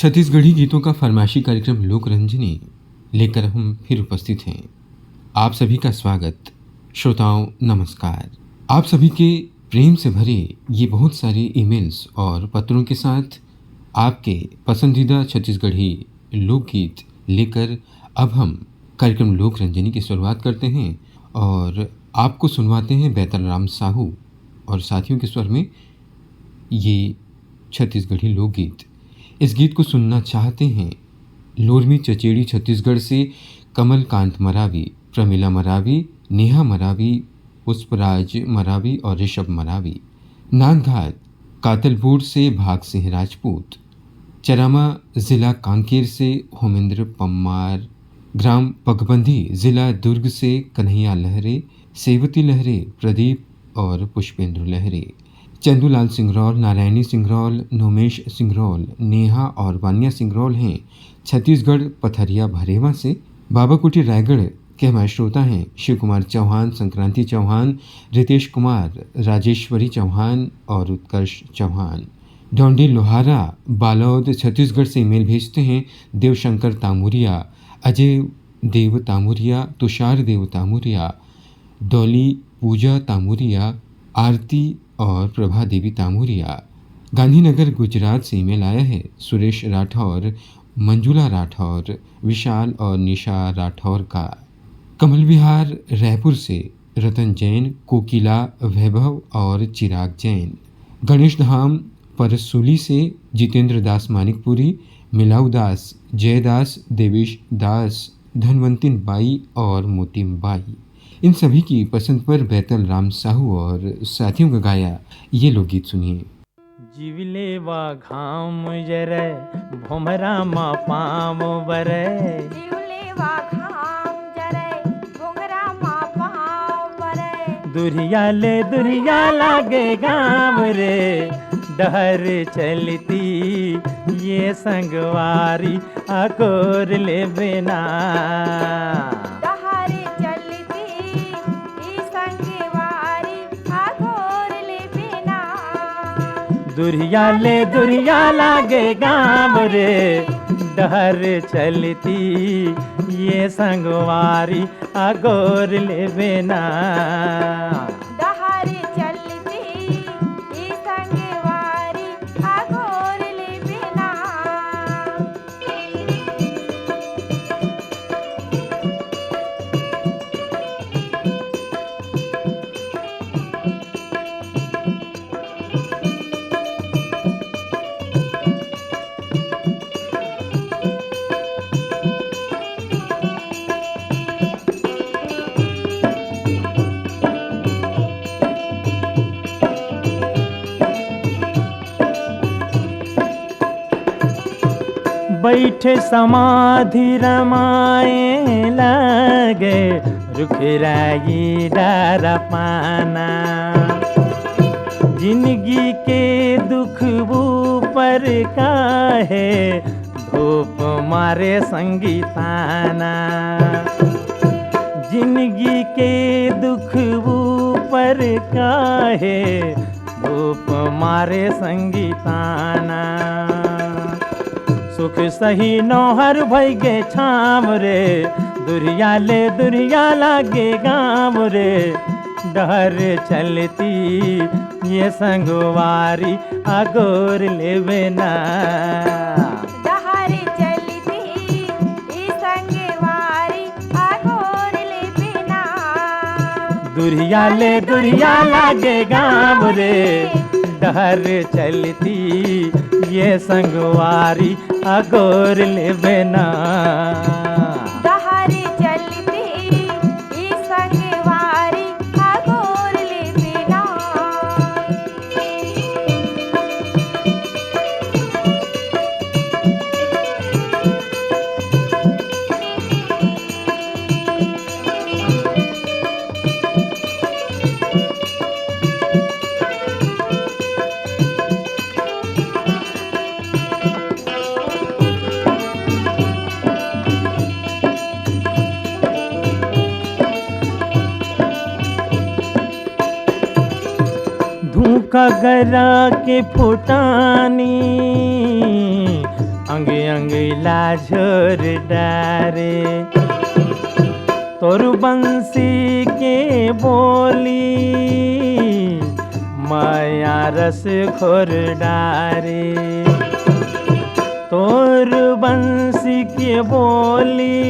छत्तीसगढ़ी गीतों का फरमाइशी कार्यक्रम लोक रंजनी लेकर हम फिर उपस्थित हैं। आप सभी का स्वागत। श्रोताओं नमस्कार। आप सभी के प्रेम से भरे ये बहुत सारे ईमेल्स और पत्रों के साथ आपके पसंदीदा छत्तीसगढ़ी लोकगीत लेकर अब हम कार्यक्रम लोक रंजनी की शुरुआत करते हैं और आपको सुनवाते हैं बैतल राम साहू और साथियों के स्वर में ये छत्तीसगढ़ी लोकगीत। इस गीत को सुनना चाहते हैं लोरमी चचेड़ी छत्तीसगढ़ से कमल कांत मरावी, प्रमिला मरावी, नेहा मरावी, पुष्पराज मरावी और ऋषभ मरावी। नांदघाट कातलपुर से भाग सिंह राजपूत, चरामा ज़िला कांकेर से होमेंद्र पम्मार, ग्राम पगबंधी ज़िला दुर्ग से कन्हैया लहरे, सेवती लहरे, प्रदीप और पुष्पेंद्र लहरे। चंदूलाल सिंगरौल, नारायणी सिंगरौल, नोमेश सिंगरौल, नेहा और वानिया सिंगरौल हैं छत्तीसगढ़ पथरिया भरेवा से। बाबाकुटी रायगढ़ के हमारे श्रोता हैं शिव कुमार चौहान, संक्रांति चौहान, रितेश कुमार, राजेश्वरी चौहान और उत्कर्ष चौहान। डोंडी लोहारा बालौद छत्तीसगढ़ से ईमेल भेजते हैं देवशंकर तामुरिया, अजय देव तामुरिया, तुषार देव तामुरिया, डॉली पूजा तामुरिया, आरती और प्रभा देवी तामुरिया। गांधीनगर गुजरात से ईमेल आया है सुरेश राठौर, मंजुला राठौर, विशाल और निशा राठौर का। कमल विहार रायपुर से रतन जैन, कोकिला वैभव और चिराग जैन। गणेश धाम परसूली से जितेंद्र दास मानिकपुरी, मिलाऊ दास, जयदास, देवेश दास, धनवंतिन बाई और मोतिम बाई। इन सभी की पसंद पर बैतल राम साहू और साथियों का गाया ये लोकगीत सुनिए। जीवले वा घाम जरे भोमरा मा पाम बरे, जीवले वा घाम जरे भोमरा मा पाम बरे। दुरिया ले दुरिया लागे गाम रे, डहर चलती ये संगवारी अकोर ले बिना। दुरिया ले दुरिया लागे गाम रे, डहर चलती ये संगवारी अगोर ले बिना। डहर चलती ये संगवारी अगोर ले बिना। बैठे समाधि रमाए लगे, रुखराई डर पाना। जिंदगी के दुख पर काहे धूप मारे संगीताना। जिंदगी के दुख पर काहे धूप मारे संगीताना। सुख सही नौहर भई गे छाम रे, दुरिया ले दुरिया लागे गाम रे, डहर चलती ये संगवारी अगोर ले बिना। डहर चलती ये संगवारी अगोर ले बिना। दुरिया ले दुरिया लागे गाम रे, डहर चलती ये संगवारी अगोर ले बिना। डहर चलती ये संगवारी अगोर ले बिना। कगरा के फुटानी अंगे अंगे लाझोर डारे तोर बंसी के बोली माया रस खोर डारे तोर बंसी के बोली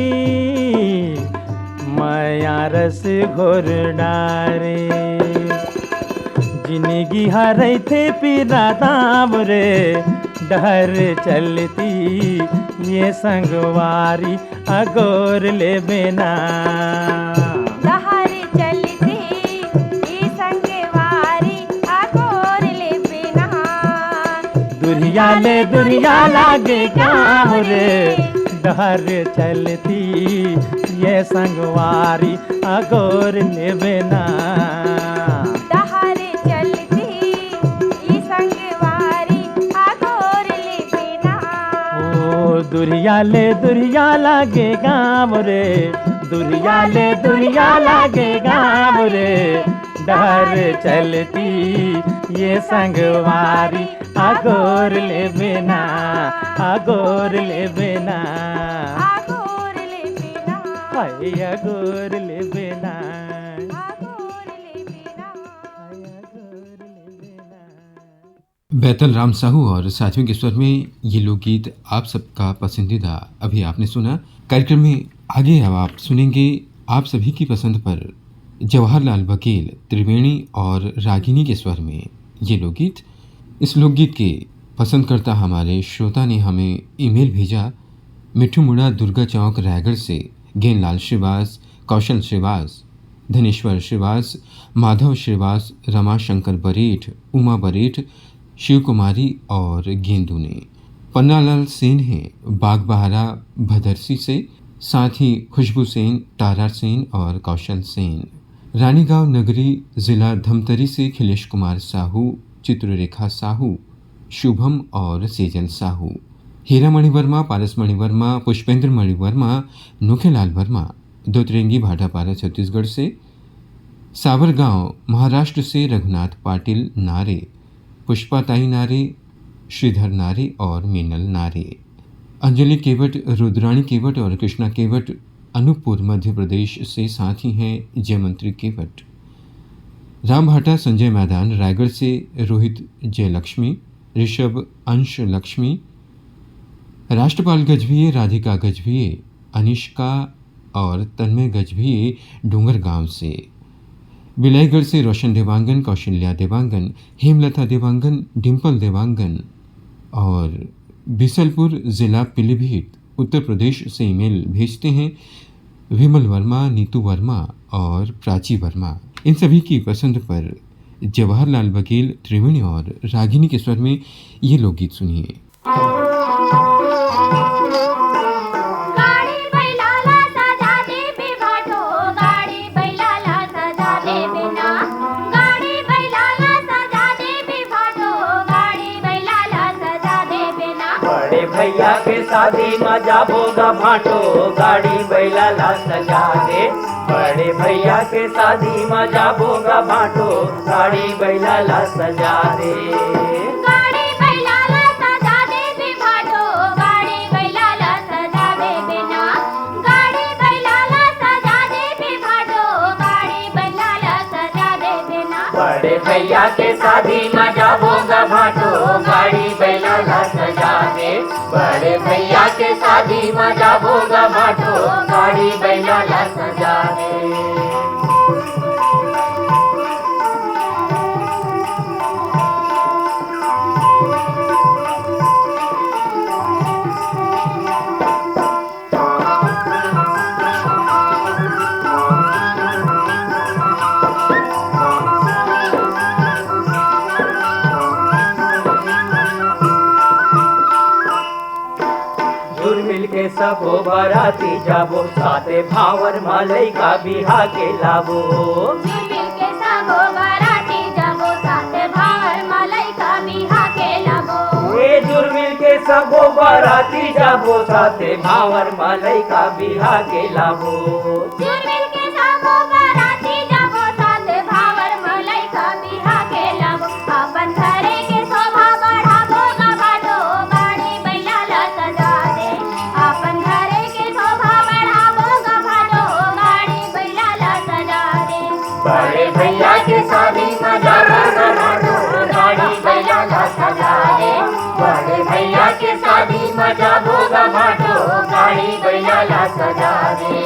माया रस घोर डारे जिंदगी हरे थे पीरा दाम रे डहर चलती ये संगवारी अगोर ले बिना डहर चलती ये संगवारी अगोर ले बिना दुरिया लागे गाँव रे डहर चलती ये संगवारी अगोर ले बिना डहर चलती ये संगवारी अगोर ले बिना ओ दुरिया लागे गाँव रे दुरिया लागे गाँव रे डहर चलती ये संगवारी अगोर ले बिना अगोर ले बिना हाय अगोर ले बिना अगोर ले बिना बैतल राम साहू और साथियों के स्वर में ये लोकगीत आप सबका पसंदीदा अभी आपने सुना। कार्यक्रम में आगे अब आप सुनेंगे आप सभी की पसंद पर जवाहरलाल बघेल, त्रिवेणी और रागिनी के स्वर में ये लोकगीत। इस लोकगीत के पसंद करता हमारे श्रोता ने हमें ईमेल भेजा मिठू मुड़ा दुर्गा चौक रायगढ़ से गेनलाल श्रीवास, कौशल श्रीवास, धनेश्वर श्रीवास, माधव श्रीवास, रमाशंकर बरेठ, उमा बरेठ, शिव कुमारी और गेंदू ने। पन्नालाल सेन हैं बागबहारा भदरसी से, साथ ही खुशबू सेन, तारा सेन और कौशल सेन। रानीगांव नगरी जिला धमतरी से खिलेश कुमार साहू, चित्ररेखा साहू, शुभम और सेजल साहू। हीरा मणिवर्मा, पारस मणिवर्मा, पुष्पेंद्र मणिवर्मा, नुखेलाल वर्मा दोतरेंगी भाटापारा छत्तीसगढ़ से। सावरगांव महाराष्ट्र से रघुनाथ पाटिल नारे, पुष्पाताई नारे, श्रीधर नारे और मीनल नारे। अंजलि केवट, रुद्राणी केवट और कृष्णा केवट अनूपपुर मध्य प्रदेश से, साथ ही हैं जयमंत्री केवट। राम भाटा संजय मैदान रायगढ़ से रोहित जयलक्ष्मी, ऋषभ अंश लक्ष्मी, राष्ट्रपाल गजभिये, राधिका गजभिये, अनिष्का और तन्मय गजभिये डूंगरगांव से। बिलाईगढ़ से रोशन देवांगन, कौशल्या देवांगन, हेमलता देवांगन, डिम्पल देवांगन और बिसलपुर जिला पीलीभीत उत्तर प्रदेश से ईमेल भेजते हैं विमल वर्मा, नीतू वर्मा और प्राची वर्मा। इन सभी की पसंद पर जवाहरलाल बघेल, त्रिवेणी और रागिनी के स्वर में ये लोकगीत सुनिए। भैया के शादी में जाबोगा भाटो, गाड़ी बैला ला सजा दे। बड़े भैया के शादी में जाबोगा भाटो, गाड़ी बैला ला सजा दे। गाड़ी बैला ला सजा दे बे भाटो, गाड़ी बैला ला सजा दे बिना। गाड़ी बैला ला सजा दे बे भाटो, गाड़ी बैला ला सजा दे बिना। बड़े भैया के शादी में जाबोगा भाटो, गाड़ी बैला ला सजा दे। बड़े भैया के शादी में जाबोगा भाटो, गाड़ी बैला ला सजा दे। सबो बाराती जाबो, साथे भावर मालई का बिहा के लाबो। मिल के सबो बाराती जाबो, साथे भावर मालई का बिहा के लाबो। ए जुर्मिल के सबो बाराती जाबो, साथे भावर मालई का बिहा के लाबो। जुर्मिल के सबो बाराती जाबो, साथे भावर मालई का बिहा के लाबो। अपन घरे के शोभा बढ़ाबो गा भाटो, गाड़ी बैला ला सजा भैया के शादी में जाबोगा भाटो गाड़ी बैला ला सजा दे बड़े भैया के शादी में जाबोगा भाटो गाड़ी बैला ला सजा दे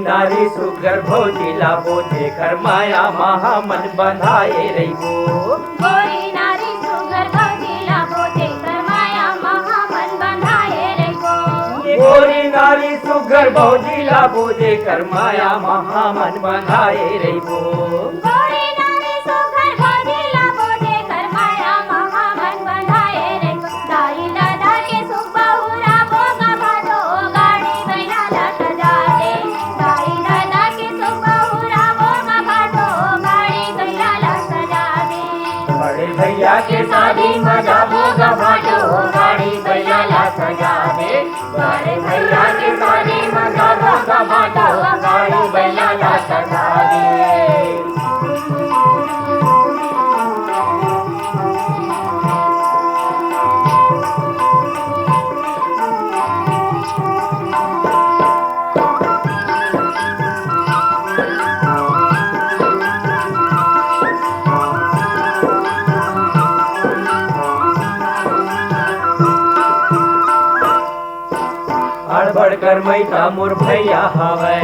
नारी सुगर भोजिला बोझे कर माया महामन बंधाए रही गोरी नारी सुगर भोजिला बोझे कर माया महामन बंधाए रही गोरी नारी सुगर भोजिला बोझे कर माया महामन बंधाए रही गोरी नारी सुगर भोजिला बोझे कर माया महामन बंधाए रही दाई दादा के सुख बहुरा बोगा भाटो गाड़ी बैला ला सजा दे दाई दादा के सुख बहुरा बोगा भाटो गाड़ी बैला ला सजा दे बड़े भैया के शादी में जाबोगा भाटो गाड़ी बैला ला सजा दे बड़े भैया के शादी में जाबोगा भाटो गाड़ी बैला ला सजा दे हड़बड़ कर मैता मोर भैया हवै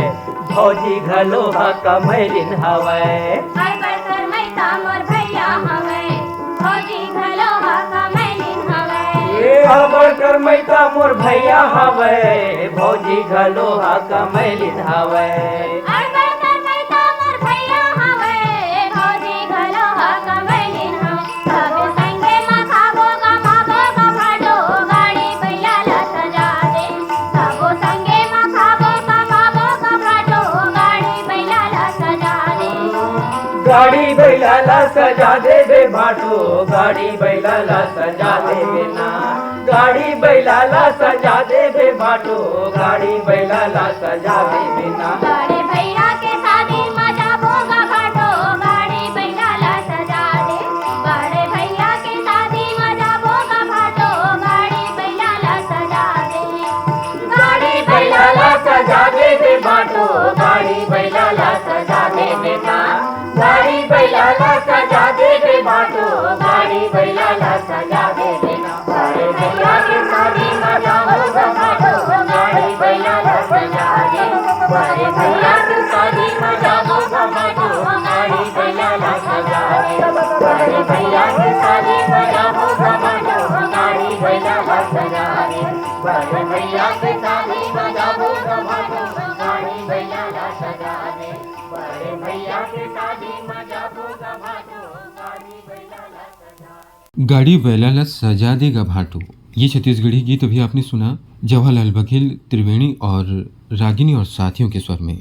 भौजी घलोहा कमैलिन हवै हड़बड़ कर मैता मोर भैया हवै भौजी घलोहा कमैलिन हवै हड़बड़ कर मैता मोर भैया हवै भौजी घलोहा कमैलिन हवै हड़बड़ कर मैता मोर भैया हवै भौजी घलोहा कमैलिन हवै सब संगे मा खाबो गा भाटो गाड़ी बैला ला सजा दे सब संगे मा खाबो गा भाटो गाड़ी बैला ला सजा दे गाड़ी बैला ला सजा देबे भाटो गाड़ी बैला ला सजा देबे ना गाड़ी बैला ला सजा देबे भाटो गाड़ी बैला ला सजा देबे ना बड़े भैया के शादी में जाबोगा भाटो गाड़ी बैला ला सजा दे बड़े भैया के शादी में जाबोगा भाटो गाड़ी बैला ला सजा दे गाड़ी बैला ला सजा दे भाटो गाड़ी बैला ला सजा दे बेटा गाड़ी बैला ला सजा दे भाटो गाड़ी बैला ला सजा दे बेटा बड़े भैया के शादी में जाबोगा भाटो गाड़ी बैला ला सजा दे बड़े भैया के शादी में जाबोगा भाटो गाड़ी बैला ला सजा दे बड़े भैया के शादी में जाबोगा भाटो गाड़ी बैला ला सजा दे बड़े भैया के शादी में जाबोगा भाटो गाड़ी बैला ला सजा दे बड़े भैया के शादी में जाबोगा भाटो गाड़ी बैला ला सजा दे गाड़ी बैला ला सजा देगा भाटो। ये छत्तीसगढ़ी गीत अभी आपने सुना जवाहरलाल बघेल, त्रिवेणी और रागिनी और साथियों के स्वर में।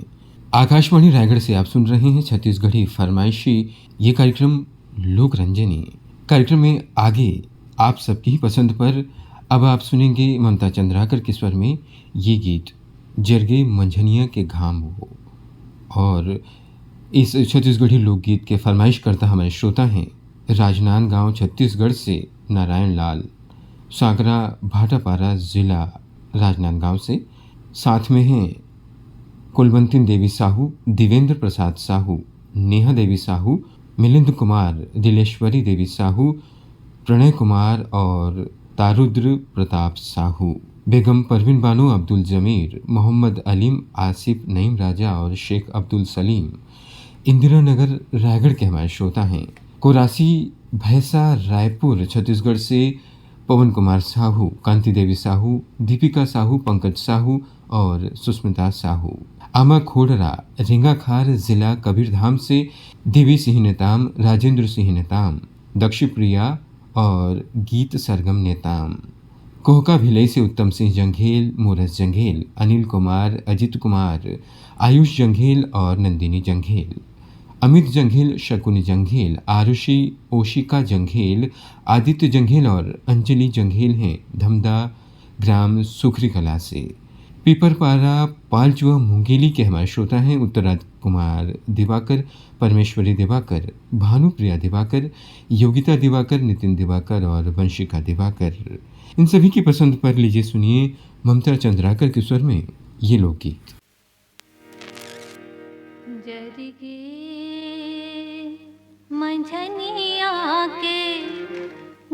आकाशवाणी रायगढ़ से आप सुन रहे हैं छत्तीसगढ़ी फरमाइशी ये कार्यक्रम लोक रंजनी। कार्यक्रम में आगे आप सबकी ही पसंद पर अब आप सुनेंगे ममता चंद्राकर के स्वर में ये गीत जरगे मंझनिया के घाम हो। और इस छत्तीसगढ़ी लोकगीत के फरमाइश करता हमारे श्रोता हैं राजनांदगांव छत्तीसगढ़ से नारायण लाल, सांकरा भाटापारा ज़िला राजनांदगांव से। साथ में हैं कुलवंती देवी साहू, देवेंद्र प्रसाद साहू, नेहा देवी साहू, मिलिंद कुमार, दिलेश्वरी देवी साहू, प्रणय कुमार और तारुद्र प्रताप साहू। बेगम परवीन बानो, अब्दुल जमीर, मोहम्मद अलीम, आसिफ नईम राजा और शेख अब्दुल सलीम इंदिरा नगर रायगढ़ के हमारे श्रोता हैं। कोरासी भैंसा रायपुर छत्तीसगढ़ से पवन कुमार साहू, कांति देवी साहू, दीपिका साहू, पंकज साहू और सुस्मिता साहू। आमा खोडरा रिंगाखार जिला कबीरधाम से देवी सिंह नेताम, राजेंद्र सिंह नेताम, दक्षी प्रिया और गीत सरगम नेताम। कोहका भिलई से उत्तम सिंह जंघेल, मोरस जंघेल, अनिल कुमार, अजित कुमार, आयुष जंघेल और नंदिनी जंघेल। अमित जंघेल, शकुनी जंघेल, आरुषि ओशिका जंघेल, आदित्य जंघेल और अंजलि जंघेल हैं धमदा ग्राम सुखरी कला से। पीपरपारा पालचुआ मुंगेली के हमारे श्रोता हैं उत्तरा कुमार दिवाकर, परमेश्वरी दिवाकर, भानुप्रिया दिवाकर, योगिता दिवाकर, नितिन दिवाकर और वंशिका दिवाकर। इन सभी की पसंद पर लीजिए सुनिए ममता चंद्राकर के स्वर में ये लोकगीत। जरगे मंझनिया के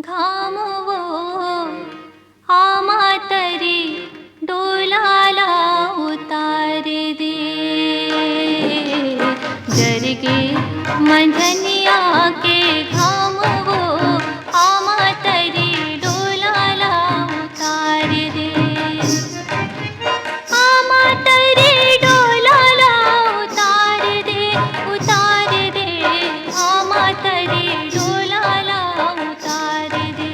घाम वो आमा तरी डोलाला उतार दे। जरगे मंझनिया के घाम वो आमा तरी डोलाला उतार दे। आमा तरी डोलाला उतार दे, उतार दे। आमा तरी डोलाला उतार दे।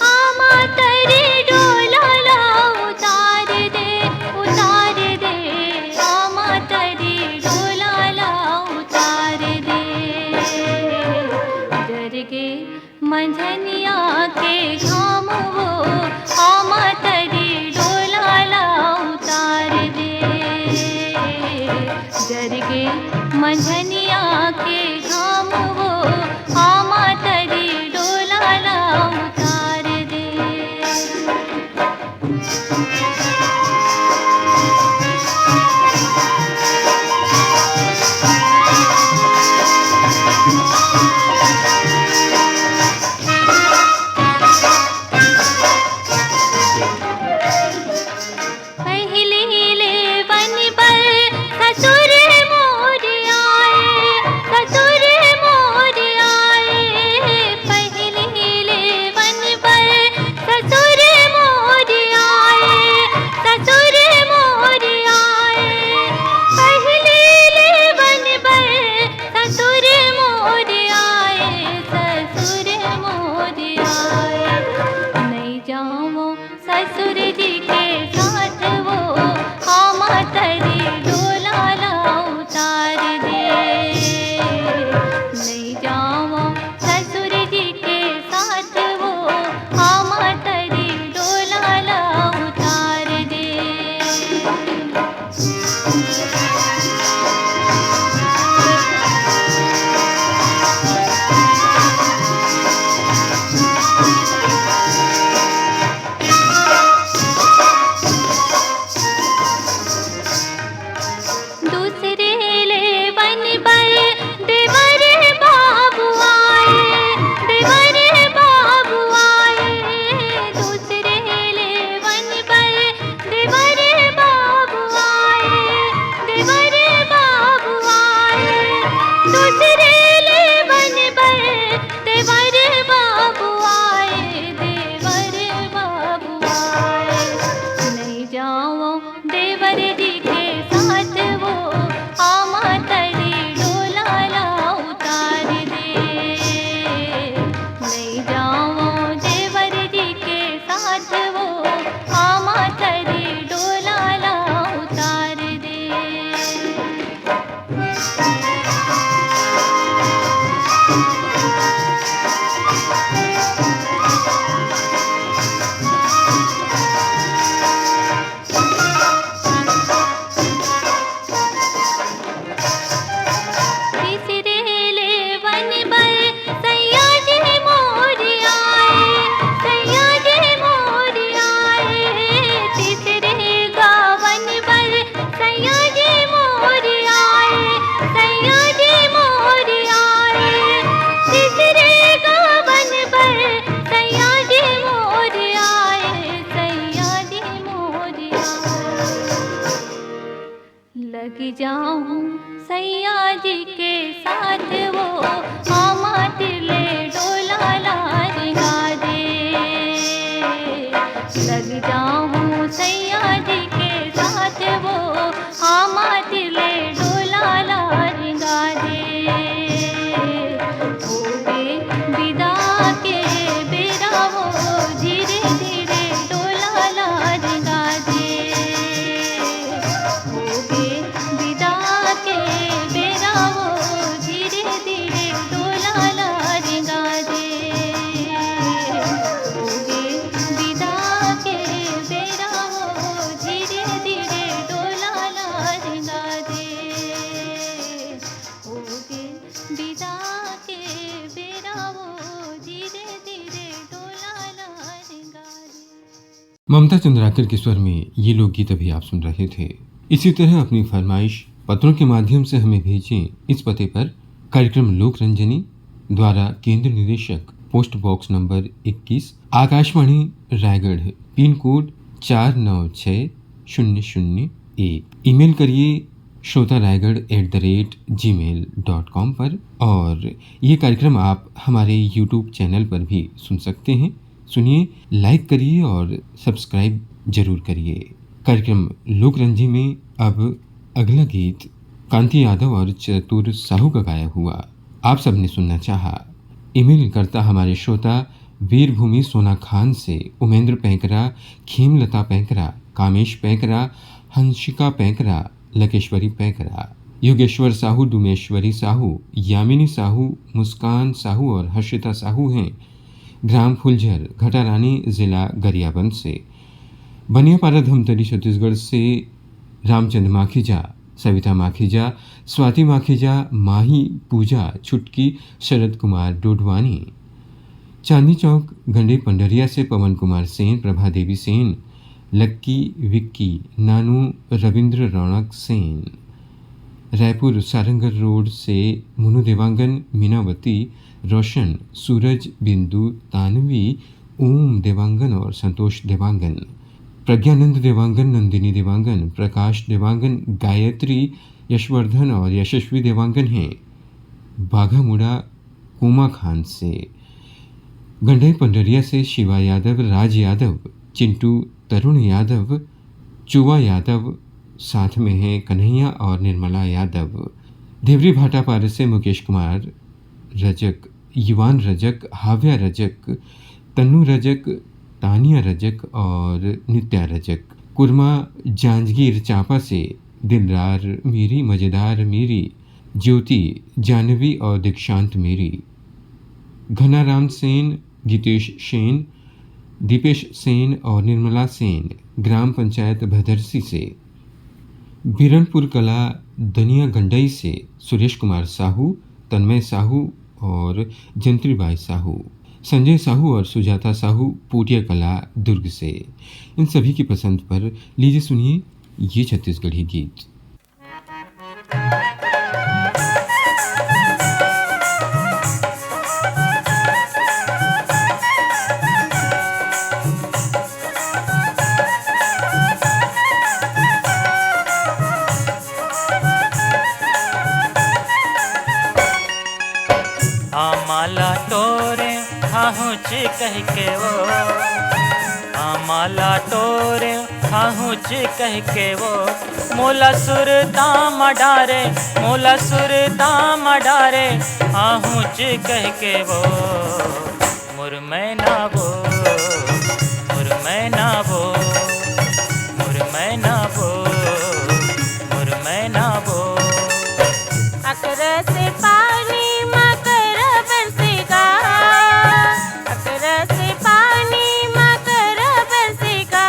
आमा तरी डोलाला उतार दे, उतार दे। आमा तरी डोलाला उतार दे। जरगे मंझनिया के घाम वो आमा तरी डोलाला उतार दे। जरगे मंझनिया के घाम वो आमा तरी डोलाला उतार दे। ममता चंद्राकर के स्वर में ये लोकगीत अभी आप सुन रहे थे। इसी तरह अपनी फरमाइश पत्रों के माध्यम से हमें भेजें इस पते पर। कार्यक्रम लोक रंजनी द्वारा केंद्र निदेशक post box number 21 Akashvani Raigarh, pin code 496001। Email करिए shrotaraigarh@gmail.com पर। और ये कार्यक्रम आप हमारे YouTube चैनल पर भी सुन सकते हैं। सुनिए, लाइक करिए और सब्सक्राइब जरूर करिए। कार्यक्रम लोक रंजी में अब अगला गीत कांति यादव और चतुर साहू का गाया हुआ आप सबने सुनना चाहा। ईमेल करता हमारे श्रोता वीरभूमि सोना खान से उमेंद्र पैंकरा, खेमलता पैंकरा, कामेश पैंकरा, हंसिका पैंकरा, लकेश्वरी पैंकरा, योगेश्वर साहू, डुमेश्वरी साहू, यामिनी साहू, मुस्कान साहू और हर्षिता साहू हैं। ग्राम फुलझर, घटारानी, जिला गरियाबंद से। बनियापारा धमतरी छत्तीसगढ़ से रामचंद्र माखीजा, सविता माखीजा, स्वाति माखीजा, माही पूजा, छुटकी, शरद कुमार डोडवानी। चांदनी चौक गंडे पंडरिया से पवन कुमार सेन, प्रभा देवी सेन, लक्की, विक्की, नानू, रविंद्र रौनक सेन। रायपुर सारंगढ़ रोड से मुनु देवांगन, मीनावती, रोशन, सूरज, बिंदु, तानवी, ओम देवांगन और संतोष देवांगन। प्रज्ञानंद देवांगन, नंदिनी देवांगन, प्रकाश देवांगन, गायत्री, यशवर्धन और यशस्वी देवांगन हैं। बाघामुड़ा कोमा खान से। गंडई पंडरिया से शिवा यादव, राज यादव, चिंटू, तरुण यादव, चुवा यादव, साथ में हैं कन्हैया और निर्मला यादव। देवरी भाटापारा से मुकेश कुमार रजक, युवान रजक, हाव्या रजक, तन्नू रजक, तानिया रजक और नित्या रजक। कुरमा जांजगीर चांपा से दिलदार मीरी, मजेदार मीरी, ज्योति, जानवी और दीक्षांत मीरी। घनाराम सेन, गीतेश सेन, दीपेश सेन और निर्मला सेन, ग्राम पंचायत भदरसी से। बिरनपुर कला दनिया गंडई से सुरेश कुमार साहू, तन्मय साहू और जंत्रीबाई साहू। संजय साहू और सुजाता साहू, पूटिया कला दुर्ग से। इन सभी की पसंद पर लीजिए सुनिए ये छत्तीसगढ़ी गीत। आमाला टोरे हाहुच कह के वो, आमाला टोरे हाहुच कह के वो, मोला सुर दाम डारे, मोला सुर दाम डारे, हाहुच कह के वो। मुरमैना वो, मुरमैना वो, मुरमैना वो, मुरमैना वो। अकर से पानी मकर बरसेगा, अकर से पानी मकर बरसेगा।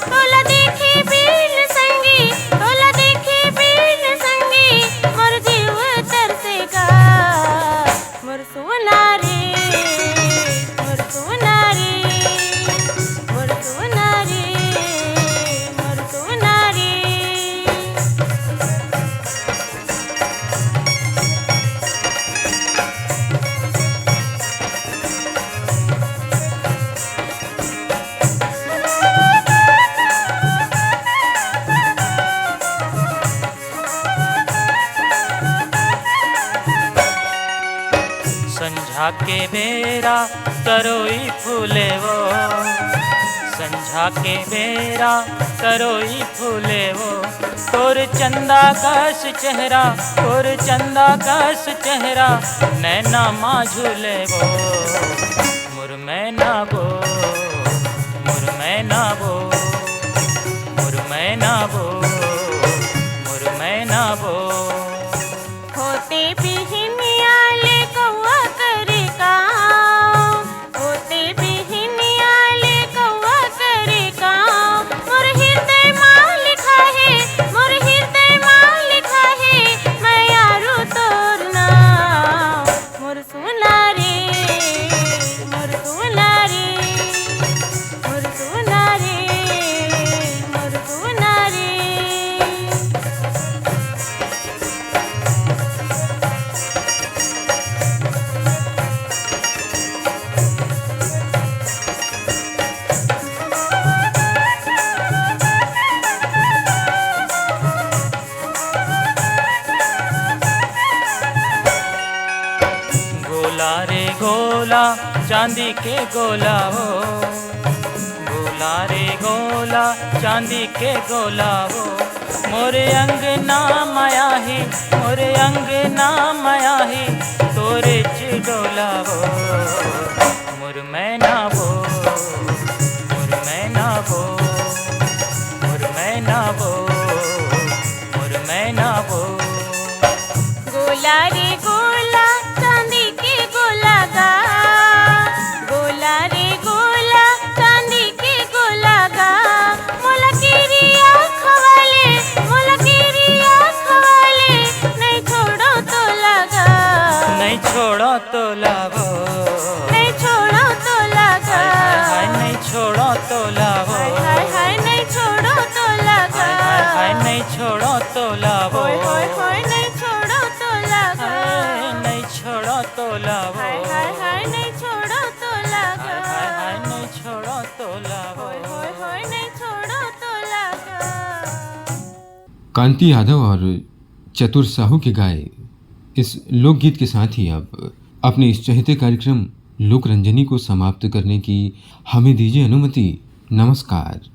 तोला देखे बीन संगी, तोला देखे बीन संगी, मोर जीव तरसेगा। मोर सोना रे, मोर सोना रे, मोर सोना रे, मोर सोना रे। संझा के बेरा तरोई फूले वो, संझा के बेरा तरोई फूले वो। तोर चंदा कस चेहरा, तोर चंदा कस चेहरा, नैना माँ झूले वो। मुरमैना वो, मुरमैना वो, मुरमैना वो, मुरमैना वो। होते बिहनिया ले कौआ करे काम, होते बिहनिया ले कौआ करे काम। मोर हृदय माँ लिखा है, मोर हृदय माँ लिखा है, मैं यारू तोर नाम। मोर सोना रे, मोर सोना रे, मोर सोना रे, गोला रे गोला चांदी के गोला हो, गोला रे गोला चांदी के गोला हो, मोरे अंगना माया ही, मोरे अंगना माया ही तोरे चिडोला हो, मुरमैना वो, मुरमैना वो, मुरमैना वो, मुरमैना वो। गोला रे गोला चांदी के गोला गा, गोला रे गोला चांदी के गोला गा, मोला किरिया खवाले, मोला किरिया खवाले, नहीं छोड़ो तो लगा, नहीं छोड़ो तो लाभो, नहीं छोड़ो तो लगा, हाय नहीं छोड़ो तो लाभो, हाय हाय नहीं छोड़ो तो लगा, हाय नहीं छोड़ो तो लाभो, होय होय होय नहीं छोड़ो तो लगा, हाय नहीं छोड़ो तो लाभो, हाय हाय हाय नहीं छोड़ो तो लगा, हाय हाय नहीं छोड़ो तो लाभो। होय होय होय नहीं छोड़ो तो लगा। कांति यादव और चतुर साहू के गाए इस लोकगीत के साथ ही अब अपने इस चहेते कार्यक्रम लोक रंजनी को समाप्त करने की हमें दीजिए अनुमति। नमस्कार।